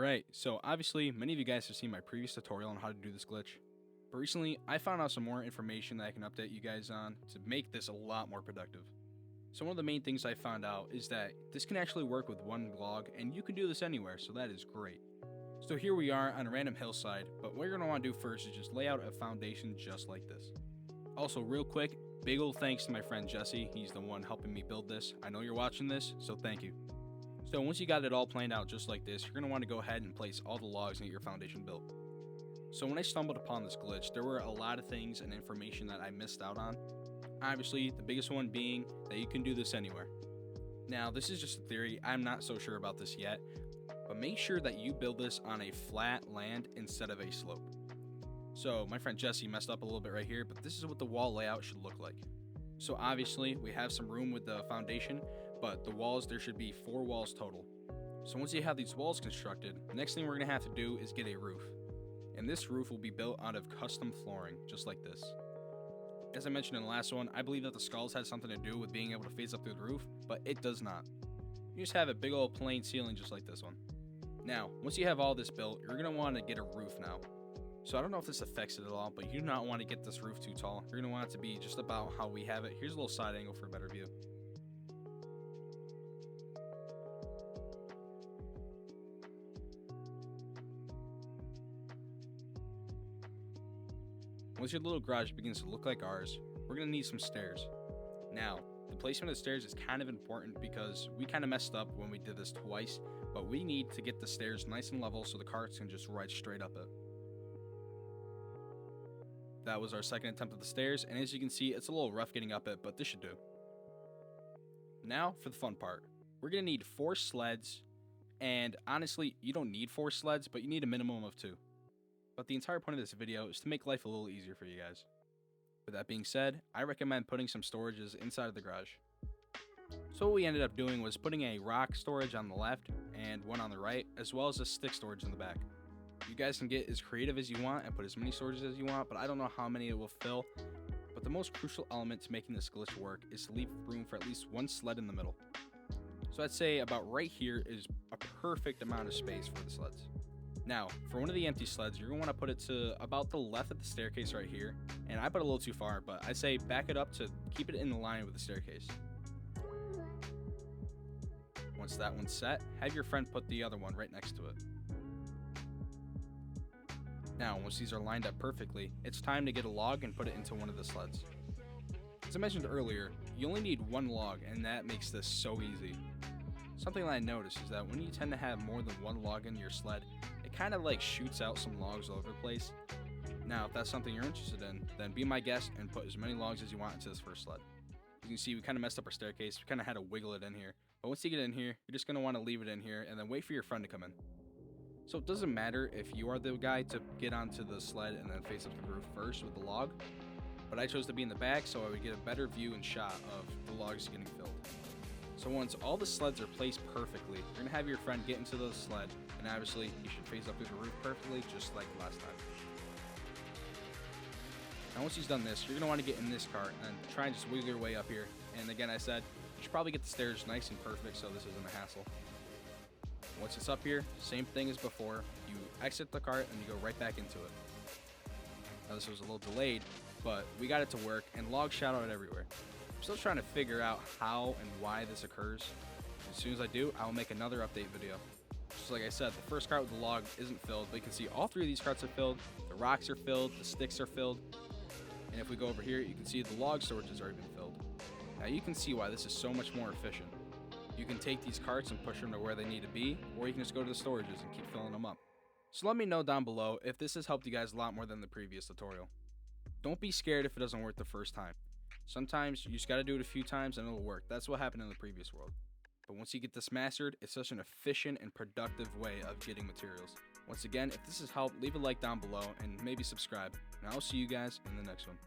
Alright, so obviously many of you guys have seen my previous tutorial on how to do this glitch, but recently I found out some more information that I can update you guys on to make this a lot more productive. So one of the main things I found out is that this can actually work with one log, and you can do this anywhere, so that is great. So here we are on a random hillside, but what you're going to want to do first is just lay out a foundation just like this. Also, real quick, big ol' thanks to my friend Jesse, he's the one helping me build this. I know you're watching this, so thank you. So once you got it all planned out just like this, you're going to want to go ahead and place all the logs and get your foundation built. So when I stumbled upon this glitch, there were a lot of things and information that I missed out on. Obviously, the biggest one being that you can do this anywhere. Now, this is just a theory, I'm not so sure about this yet, but make sure that you build this on a flat land instead of a slope. So my friend Jesse messed up a little bit right here, but this is what the wall layout should look like. So obviously, we have some room with the foundation, but the walls, there should be 4 walls total. So once you have these walls constructed, the next thing we're going to have to do is get a roof. And this roof will be built out of custom flooring, just like this. As I mentioned in the last one, I believe that the skulls had something to do with being able to face up through the roof, but it does not. You just have a big old plain ceiling just like this one. Now, once you have all this built, you're going to want to get a roof now. So I don't know if this affects it at all, but you do not want to get this roof too tall. You're going to want it to be just about how we have it. Here's a little side angle for a better view. Once your little garage begins to look like ours, we're going to need some stairs. Now, the placement of the stairs is kind of important because we kind of messed up when we did this twice, but we need to get the stairs nice and level so the carts can just ride straight up it. That was our second attempt at the stairs, and as you can see, it's a little rough getting up it, but this should do. Now for the fun part. We're going to need 4 sleds, and honestly, you don't need 4 sleds, but you need a minimum of 2. But the entire point of this video is to make life a little easier for you guys. With that being said, I recommend putting some storages inside of the garage. So what we ended up doing was putting a rock storage on the left and one on the right, as well as a stick storage in the back. You guys can get as creative as you want and put as many storages as you want, but I don't know how many it will fill. But the most crucial element to making this glitch work is to leave room for at least 1 sled in the middle. So I'd say about right here is a perfect amount of space for the sleds. Now, for one of the empty sleds, you're going to want to put it to about the left of the staircase right here. And I put it a little too far, but I say back it up to keep it in line with the staircase. Once that one's set, have your friend put the other one right next to it. Now, once these are lined up perfectly, it's time to get a log and put it into one of the sleds. As I mentioned earlier, you only need 1 log, and that makes this so easy. Something that I noticed is that when you tend to have more than 1 log in your sled, it kind of like shoots out some logs all over the place. Now, if that's something you're interested in, then be my guest and put as many logs as you want into this first sled. You can see we kind of messed up our staircase, we kind of had to wiggle it in here. But once you get in here, you're just going to want to leave it in here and then wait for your friend to come in. So it doesn't matter if you are the guy to get onto the sled and then face up to the roof first with the log, but I chose to be in the back so I would get a better view and shot of the logs getting filled. So once all the sleds are placed perfectly, you're going to have your friend get into the sled, and obviously you should face up through the roof perfectly just like last time. Now once he's done this, you're going to want to get in this cart and try and just wiggle your way up here. And again, I said, you should probably get the stairs nice and perfect so this isn't a hassle. Once it's up here, same thing as before, you exit the cart and you go right back into it. Now this was a little delayed, but we got it to work and logs shot out everywhere. I'm still trying to figure out how and why this occurs. As soon as I do, I'll make another update video. Just like I said, the first cart with the log isn't filled, but you can see all 3 of these carts are filled, the rocks are filled, the sticks are filled, and if we go over here, you can see the log storages are even filled. Now you can see why this is so much more efficient. You can take these carts and push them to where they need to be, or you can just go to the storages and keep filling them up. So let me know down below if this has helped you guys a lot more than the previous tutorial. Don't be scared if it doesn't work the first time. Sometimes you just gotta do it a few times and it'll work. That's what happened in the previous world. But once you get this mastered, it's such an efficient and productive way of getting materials. Once again, if this has helped, leave a like down below and maybe subscribe. And I'll see you guys in the next one.